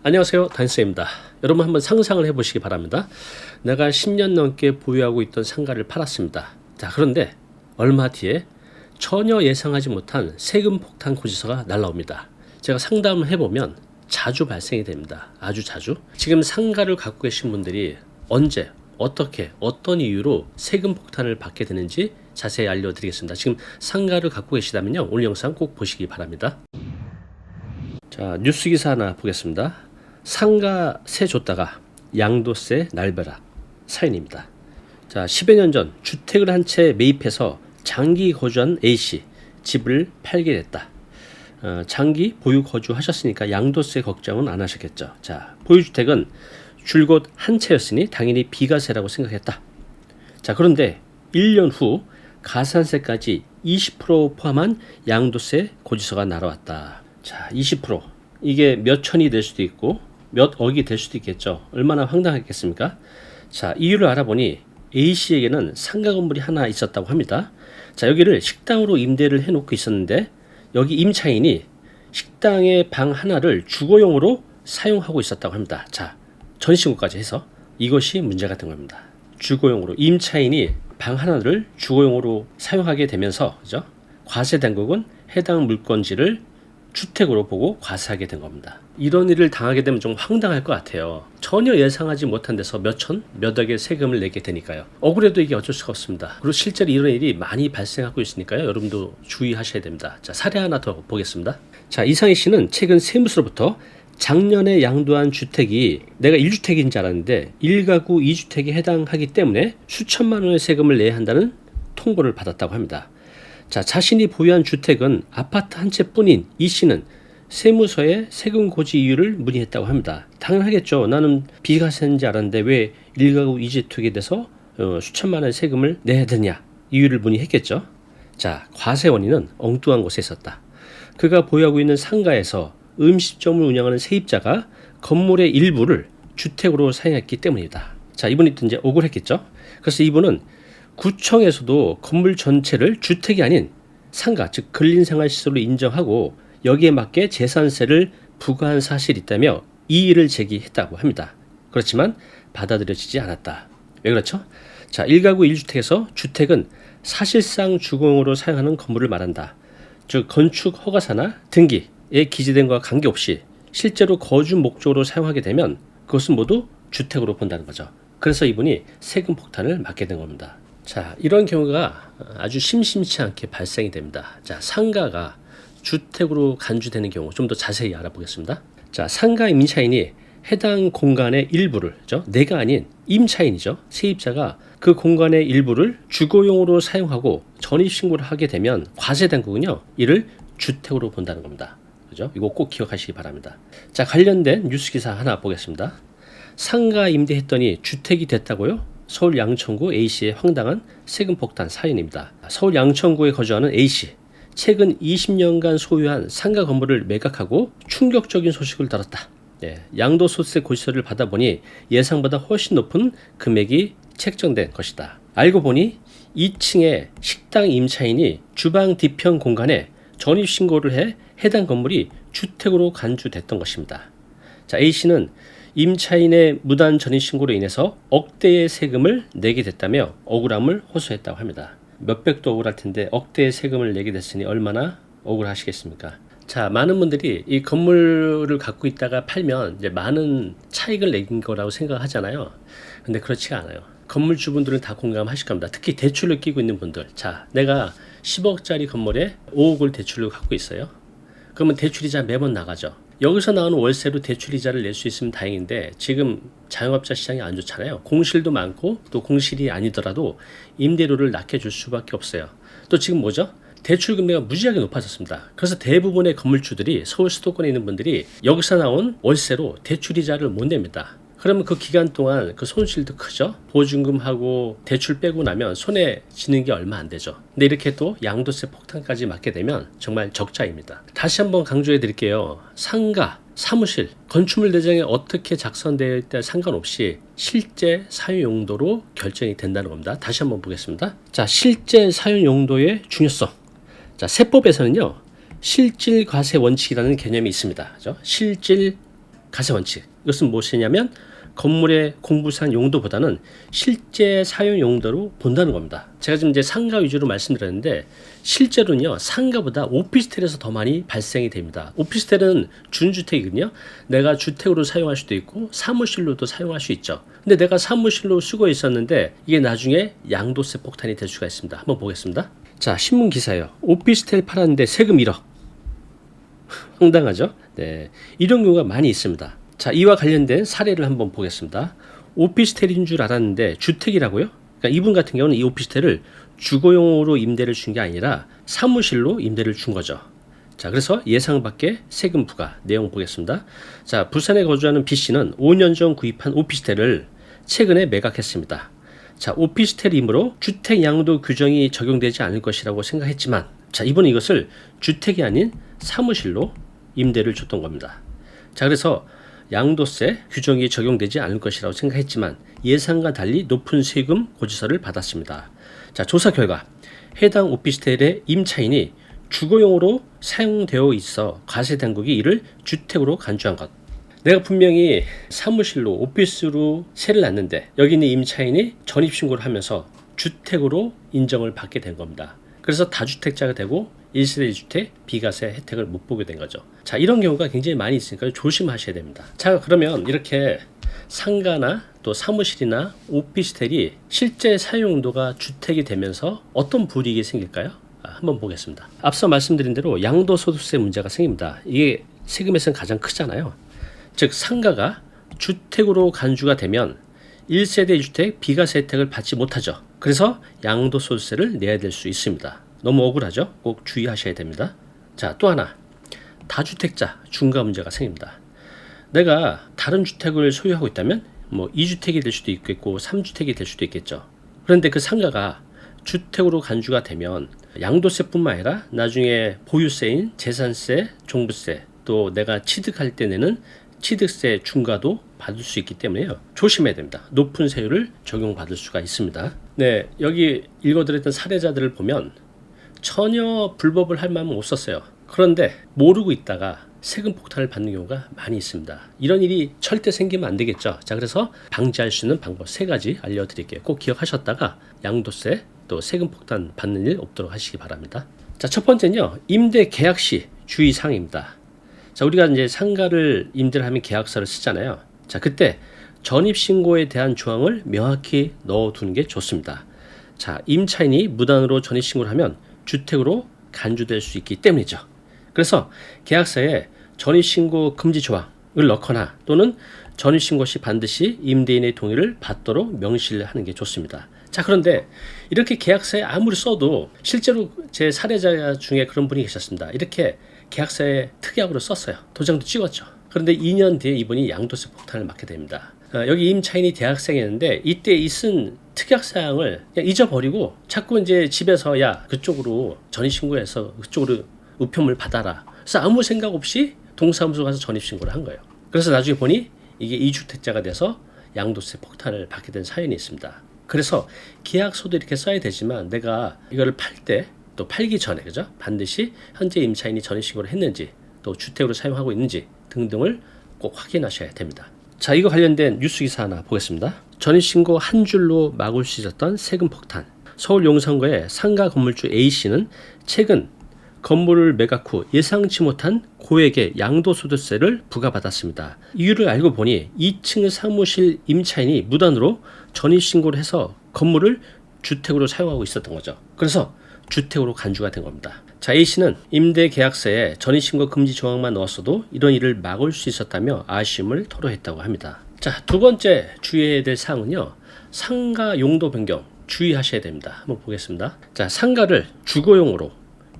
안녕하세요, 단쌤입니다. 여러분 한번 상상을 해보시기 바랍니다. 내가 10년 넘게 보유하고 있던 상가를 팔았습니다. 자, 그런데 얼마 뒤에 전혀 예상하지 못한 세금 폭탄 고지서가 날라옵니다. 제가 상담을 해보면 자주 발생이 됩니다. 아주 자주. 지금 상가를 갖고 계신 분들이 언제, 어떻게, 어떤 이유로 세금 폭탄을 받게 되는지 자세히 알려드리겠습니다. 지금 상가를 갖고 계시다면요, 오늘 영상 꼭 보시기 바랍니다. 자, 뉴스 기사 하나 보겠습니다. 상가세 줬다가 양도세 날벼락 사연입니다. 자, 10여 년 전 주택을 한 채 매입해서 장기 거주한 A씨 집을 팔게 됐다. 장기 보유 거주하셨으니까 양도세 걱정은 안 하셨겠죠. 자, 보유주택은 줄곧 한 채였으니 당연히 비과세라고 생각했다. 자, 그런데 1년 후 가산세까지 20% 포함한 양도세 고지서가 날아왔다. 자, 20%. 이게 몇 천이 될 수도 있고 몇 억이 될 수도 있겠죠. 얼마나 황당하겠습니까? 자, 이유를 알아보니 A씨에게는 상가 건물이 하나 있었다고 합니다. 자, 여기를 식당으로 임대를 해놓고 있었는데 여기 임차인이 식당의 방 하나를 주거용으로 사용하고 있었다고 합니다. 자, 전신고까지 해서 이것이 문제가 된 겁니다. 주거용으로 임차인이 방 하나를 주거용으로 사용하게 되면서, 그죠? 과세 당국은 해당 물건지를 주택으로 보고 과세하게 된 겁니다. 이런 일을 당하게 되면 좀 황당할 것 같아요. 전혀 예상하지 못한 데서 몇 천, 몇 억의 세금을 내게 되니까요. 억울해도 이게 어쩔 수가 없습니다. 그리고 실제로 이런 일이 많이 발생하고 있으니까요. 여러분도 주의하셔야 됩니다. 자, 사례 하나 더 보겠습니다. 자, 이상희 씨는 최근 세무서로부터 작년에 양도한 주택이 내가 1주택인 줄 알았는데 1가구 2주택에 해당하기 때문에 수천만 원의 세금을 내야 한다는 통보를 받았다고 합니다. 자, 자신이 보유한 주택은 아파트 한 채뿐인 이 씨는 세무서에 세금 고지 이유를 문의했다고 합니다. 당연하겠죠. 나는 비과세인지 알았는데 왜 1가구 2주택에 대해서 수천만 원의 세금을 내야 되냐, 이유를 문의했겠죠. 자, 과세 원인은 엉뚱한 곳에 있었다. 그가 보유하고 있는 상가에서 음식점을 운영하는 세입자가 건물의 일부를 주택으로 사용했기 때문이다. 자, 이분이 이제 억울했겠죠. 그래서 이분은 구청에서도 건물 전체를 주택이 아닌 상가, 즉 근린생활시설로 인정하고 여기에 맞게 재산세를 부과한 사실이 있다며 이의를 제기했다고 합니다. 그렇지만 받아들여지지 않았다. 왜 그렇죠? 자, 1가구 1주택에서 주택은 사실상 주거용으로 사용하는 건물을 말한다. 즉 건축 허가사나 등기에 기재된 것과 관계없이 실제로 거주 목적으로 사용하게 되면 그것은 모두 주택으로 본다는 거죠. 그래서 이분이 세금 폭탄을 맞게 된 겁니다. 자, 이런 경우가 아주 심심치 않게 발생이 됩니다. 자, 상가가 주택으로 간주되는 경우 좀 더 자세히 알아보겠습니다. 자, 상가 임차인이 해당 공간의 일부를, 내가 아닌 임차인이죠, 세입자가 그 공간의 일부를 주거용으로 사용하고 전입신고를 하게 되면 과세 당국은요, 이를 주택으로 본다는 겁니다. 그죠? 이거 꼭 기억하시기 바랍니다. 자, 관련된 뉴스 기사 하나 보겠습니다. 상가 임대했더니 주택이 됐다고요? 서울 양천구 A씨의 황당한 세금 폭탄 사연입니다. 서울 양천구에 거주하는 A씨, 최근 20년간 소유한 상가 건물을 매각하고 충격적인 소식을 들었다. 양도소득세 고지서를 받아보니 예상보다 훨씬 높은 금액이 책정된 것이다. 알고 보니 2층에 식당 임차인이 주방 뒤편 공간에 전입신고를 해 해당 건물이 주택으로 간주됐던 것입니다. 자, A씨는 임차인의 무단 전입신고로 인해서 억대의 세금을 내게 됐다며 억울함을 호소했다고 합니다. 몇백도 억울할 텐데 억대의 세금을 내게 됐으니 얼마나 억울하시겠습니까? 자, 많은 분들이 이 건물을 갖고 있다가 팔면 이제 많은 차익을 내긴 거라고 생각하잖아요. 근데 그렇지가 않아요. 건물주분들은 다 공감하실 겁니다. 특히 대출을 끼고 있는 분들. 자, 내가 10억짜리 건물에 5억을 대출을 갖고 있어요. 그러면 대출이자 매번 나가죠. 여기서 나오는 월세로 대출이자를 낼 수 있으면 다행인데 지금 자영업자 시장이 안 좋잖아요. 공실도 많고 또 공실이 아니더라도 임대료를 낮게 줄 수밖에 없어요. 또 지금 뭐죠? 대출 금리가 무지하게 높아졌습니다. 그래서 대부분의 건물주들이, 서울 수도권에 있는 분들이 여기서 나온 월세로 대출이자를 못 냅니다. 그러면 그 기간 동안 그 손실도 크죠. 보증금하고 대출 빼고 나면 손에 쥐는 게 얼마 안 되죠. 근데 이렇게 또 양도세 폭탄까지 맞게 되면 정말 적자입니다. 다시 한번 강조해 드릴게요. 상가, 사무실, 건축물 대장에 어떻게 작성되어 있다 상관없이 실제 사용 용도로 결정이 된다는 겁니다. 다시 한번 보겠습니다. 자, 실제 사용 용도의 중요성. 자, 세법에서는요, 실질 과세 원칙이라는 개념이 있습니다. 그죠? 실질 가세 원칙. 이것은 무엇이냐면 건물의 공부상 용도보다는 실제 사용 용도로 본다는 겁니다. 제가 지금 이제 상가 위주로 말씀드렸는데 실제로는요 상가보다 오피스텔에서 더 많이 발생이 됩니다. 오피스텔은 준주택이거든요. 내가 주택으로 사용할 수도 있고 사무실로도 사용할 수 있죠. 근데 내가 사무실로 쓰고 있었는데 이게 나중에 양도세 폭탄이 될 수가 있습니다. 한번 보겠습니다. 자, 신문 기사예요. 오피스텔 팔았는데 세금 1억. 황당하죠? 네, 이런 경우가 많이 있습니다. 자, 이와 관련된 사례를 한번 보겠습니다. 오피스텔인 줄 알았는데 주택이라고요? 그러니까 이분 같은 경우는 이 오피스텔을 주거용으로 임대를 준 게 아니라 사무실로 임대를 준 거죠. 자, 그래서 예상 밖의 세금 부과 내용 보겠습니다. 자, 부산에 거주하는 B씨는 5년 전 구입한 오피스텔을 최근에 매각했습니다. 자, 오피스텔이므로 주택 양도 규정이 적용되지 않을 것이라고 생각했지만, 자, 이번에 이것을 주택이 아닌 사무실로 임대를 줬던 겁니다. 자, 그래서 양도세 규정이 적용되지 않을 것이라고 생각했지만 예상과 달리 높은 세금 고지서를 받았습니다. 자, 조사 결과 해당 오피스텔의 임차인이 주거용으로 사용되어 있어 과세당국이 이를 주택으로 간주한 것. 내가 분명히 사무실로 오피스로 세를 놨는데 여기 있는 임차인이 전입신고를 하면서 주택으로 인정을 받게 된 겁니다. 그래서 다주택자가 되고 1세대 1주택 비과세 혜택을 못 보게 된 거죠. 자, 이런 경우가 굉장히 많이 있으니까 조심하셔야 됩니다. 자, 그러면 이렇게 상가나 또 사무실이나 오피스텔이 실제 사용 용도가 주택이 되면서 어떤 불이익이 생길까요? 한번 보겠습니다. 앞서 말씀드린 대로 양도소득세 문제가 생깁니다. 이게 세금에서는 가장 크잖아요. 즉 상가가 주택으로 간주가 되면 1세대 1주택 비과세 혜택을 받지 못하죠. 그래서 양도소득세를 내야 될 수 있습니다. 너무 억울하죠? 꼭 주의하셔야 됩니다. 자, 또 하나 다주택자 중과 문제가 생깁니다. 내가 다른 주택을 소유하고 있다면 뭐 2주택이 될 수도 있겠고 3주택이 될 수도 있겠죠. 그런데 그 상가가 주택으로 간주가 되면 양도세뿐만 아니라 나중에 보유세인 재산세, 종부세, 또 내가 취득할 때 내는 취득세 중과도 받을 수 있기 때문에요. 조심해야 됩니다. 높은 세율을 적용받을 수가 있습니다. 네, 여기 읽어드렸던 사례자들을 보면 전혀 불법을 할 마음은 없었어요. 그런데 모르고 있다가 세금 폭탄을 받는 경우가 많이 있습니다. 이런 일이 절대 생기면 안 되겠죠. 자, 그래서 방지할 수 있는 방법 3가지 알려드릴게요. 꼭 기억하셨다가 양도세 또 세금 폭탄 받는 일 없도록 하시기 바랍니다. 자, 첫 번째는요, 임대 계약 시 주의사항입니다. 자, 우리가 이제 상가를 임대를 하면 계약서를 쓰잖아요. 자, 그때 전입신고에 대한 조항을 명확히 넣어두는 게 좋습니다. 자, 임차인이 무단으로 전입신고를 하면 주택으로 간주될 수 있기 때문이죠. 그래서 계약서에 전입신고 금지 조항을 넣거나 또는 전입신고 시 반드시 임대인의 동의를 받도록 명시를 하는 게 좋습니다. 자, 그런데 이렇게 계약서에 아무리 써도 실제로 제 사례자 중에 그런 분이 계셨습니다. 이렇게 계약서에 특약으로 썼어요. 도장도 찍었죠. 그런데 2년 뒤에 이분이 양도세 폭탄을 맞게 됩니다. 여기 임차인이 대학생이었는데 이때 이 쓴 특약사항을 그냥 잊어버리고 자꾸 이제 집에서 야 그쪽으로 전입신고해서 그쪽으로 우편물 받아라. 그래서 아무 생각 없이 동사무소 가서 전입신고를 한 거예요. 그래서 나중에 보니 이게 2주택자가 돼서 양도세 폭탄을 받게 된 사연이 있습니다. 그래서 계약서도 이렇게 써야 되지만 내가 이거를 팔 때 또 팔기 전에 그죠? 반드시 현재 임차인이 전입신고를 했는지 또 주택으로 사용하고 있는지 등등을 꼭 확인하셔야 됩니다. 자, 이거 관련된 뉴스 기사 하나 보겠습니다. 전입신고 한 줄로 막을 수 있었던 세금 폭탄. 서울 용산구의 상가 건물주 A씨는 최근 건물을 매각 후 예상치 못한 고액의 양도소득세를 부과받았습니다. 이유를 알고 보니 2층 사무실 임차인이 무단으로 전입신고를 해서 건물을 주택으로 사용하고 있었던 거죠. 그래서 주택으로 간주가 된 겁니다. 자, A씨는 임대계약서에 전입신고 금지 조항만 넣었어도 이런 일을 막을 수 있었다며 아쉬움을 토로했다고 합니다. 자, 두 번째 주의해야 될 사항은요, 상가 용도 변경 주의하셔야 됩니다. 한번 보겠습니다. 자, 상가를 주거용으로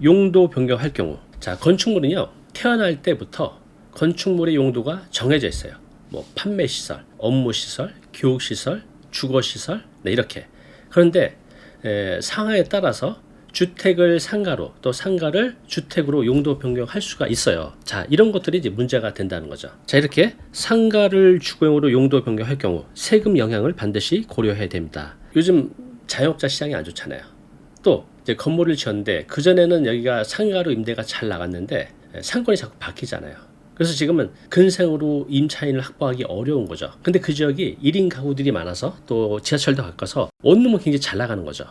용도 변경할 경우, 자, 건축물은요 태어날 때부터 건축물의 용도가 정해져 있어요. 뭐 판매시설, 업무시설, 교육시설, 주거시설, 네, 이렇게. 그런데 상황에 따라서 주택을 상가로 또 상가를 주택으로 용도 변경할 수가 있어요. 자, 이런 것들이 이제 문제가 된다는 거죠. 자, 이렇게 상가를 주거용으로 용도 변경할 경우 세금 영향을 반드시 고려해야 됩니다. 요즘 자영업자 시장이 안 좋잖아요. 또 이제 건물을 지었는데 그전에는 여기가 상가로 임대가 잘 나갔는데 상권이 자꾸 바뀌잖아요. 그래서 지금은 근생으로 임차인을 확보하기 어려운 거죠. 근데 그 지역이 1인 가구들이 많아서 또 지하철도 가까워서 원룸은 굉장히 잘 나가는 거죠.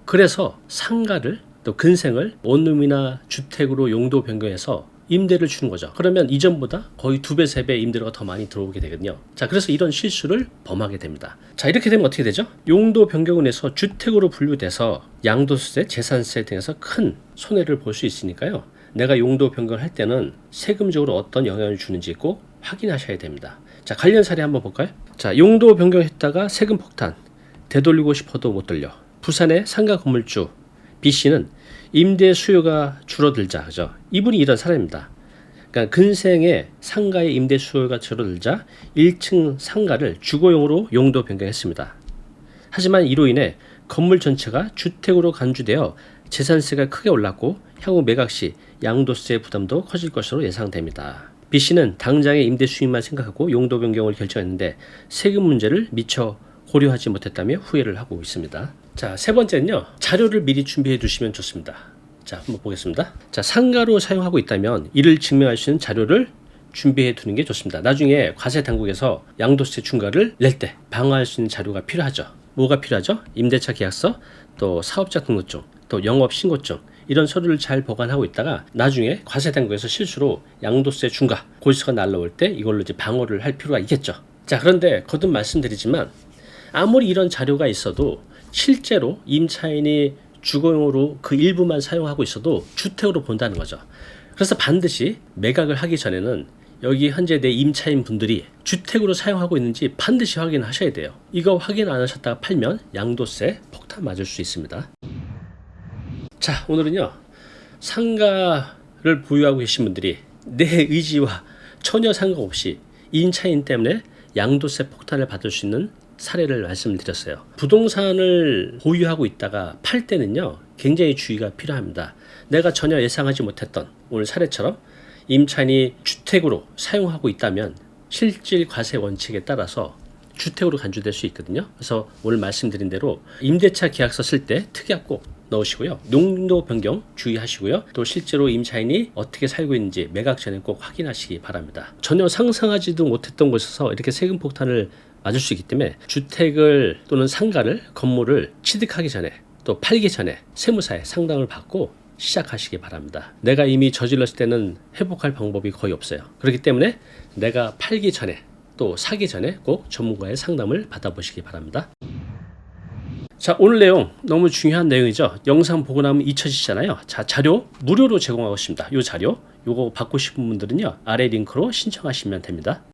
그래서 상가를 또 근생을 원룸이나 주택으로 용도 변경해서 임대를 주는 거죠. 그러면 이전보다 거의 2배, 3배 임대료가 더 많이 들어오게 되거든요. 자, 그래서 이런 실수를 범하게 됩니다. 자, 이렇게 되면 어떻게 되죠? 용도 변경을 해서 주택으로 분류돼서 양도세, 재산세 등에서 큰 손해를 볼 수 있으니까요. 내가 용도 변경을 할 때는 세금적으로 어떤 영향을 주는지 꼭 확인하셔야 됩니다. 자, 관련 사례 한번 볼까요? 자, 용도 변경했다가 세금 폭탄, 되돌리고 싶어도 못 돌려. 부산의 상가 건물주 B씨는 임대 수요가 줄어들자, 그죠? 이분이 이런 사람입니다. 그러니까 근생의 상가의 임대 수요가 줄어들자 1층 상가를 주거용으로 용도 변경했습니다. 하지만 이로 인해 건물 전체가 주택으로 간주되어 재산세가 크게 올랐고 향후 매각 시 양도세 부담도 커질 것으로 예상됩니다. B씨는 당장의 임대 수익만 생각하고 용도 변경을 결정했는데 세금 문제를 미처 고려하지 못했다며 후회를 하고 있습니다. 자, 세 번째는요. 자료를 미리 준비해 두시면 좋습니다. 자, 한번 보겠습니다. 자, 상가로 사용하고 있다면 이를 증명할 수 있는 자료를 준비해 두는 게 좋습니다. 나중에 과세 당국에서 양도세 중과를 낼 때 방어할 수 있는 자료가 필요하죠. 뭐가 필요하죠? 임대차 계약서, 또 사업자 등록증, 또 영업 신고증, 이런 서류를 잘 보관하고 있다가 나중에 과세 당국에서 실수로 양도세 중과 고지서가 날라올 때 이걸로 이제 방어를 할 필요가 있겠죠. 자, 그런데 거듭 말씀드리지만 아무리 이런 자료가 있어도 실제로 임차인이 주거용으로 그 일부만 사용하고 있어도 주택으로 본다는 거죠. 그래서 반드시 매각을 하기 전에는 여기 현재 내 임차인 분들이 주택으로 사용하고 있는지 반드시 확인하셔야 돼요. 이거 확인 안 하셨다가 팔면 양도세 폭탄 맞을 수 있습니다. 자, 오늘은요. 상가를 보유하고 계신 분들이 내 의지와 전혀 상관없이 임차인 때문에 양도세 폭탄을 받을 수 있는 사례를 말씀드렸어요. 부동산을 보유하고 있다가 팔 때는요, 굉장히 주의가 필요합니다. 내가 전혀 예상하지 못했던 오늘 사례처럼 임차인이 주택으로 사용하고 있다면 실질 과세 원칙에 따라서 주택으로 간주될 수 있거든요. 그래서 오늘 말씀드린 대로 임대차 계약서 쓸 때 특약 꼭 넣으시고요. 용도 변경 주의하시고요. 또 실제로 임차인이 어떻게 살고 있는지 매각 전에 꼭 확인하시기 바랍니다. 전혀 상상하지도 못했던 곳에서 이렇게 세금 폭탄을 맞을 수 있기 때문에 주택을 또는 상가를 건물을 취득하기 전에 또 팔기 전에 세무사에 상담을 받고 시작하시기 바랍니다. 내가 이미 저질렀을 때는 회복할 방법이 거의 없어요. 그렇기 때문에 내가 팔기 전에 또 사기 전에 꼭 전문가의 상담을 받아보시기 바랍니다. 자, 오늘 내용 너무 중요한 내용이죠. 영상 보고 나면 잊혀지잖아요. 자, 자료 무료로 제공하고 있습니다. 이 자료 요거 받고 싶은 분들은요, 아래 링크로 신청하시면 됩니다.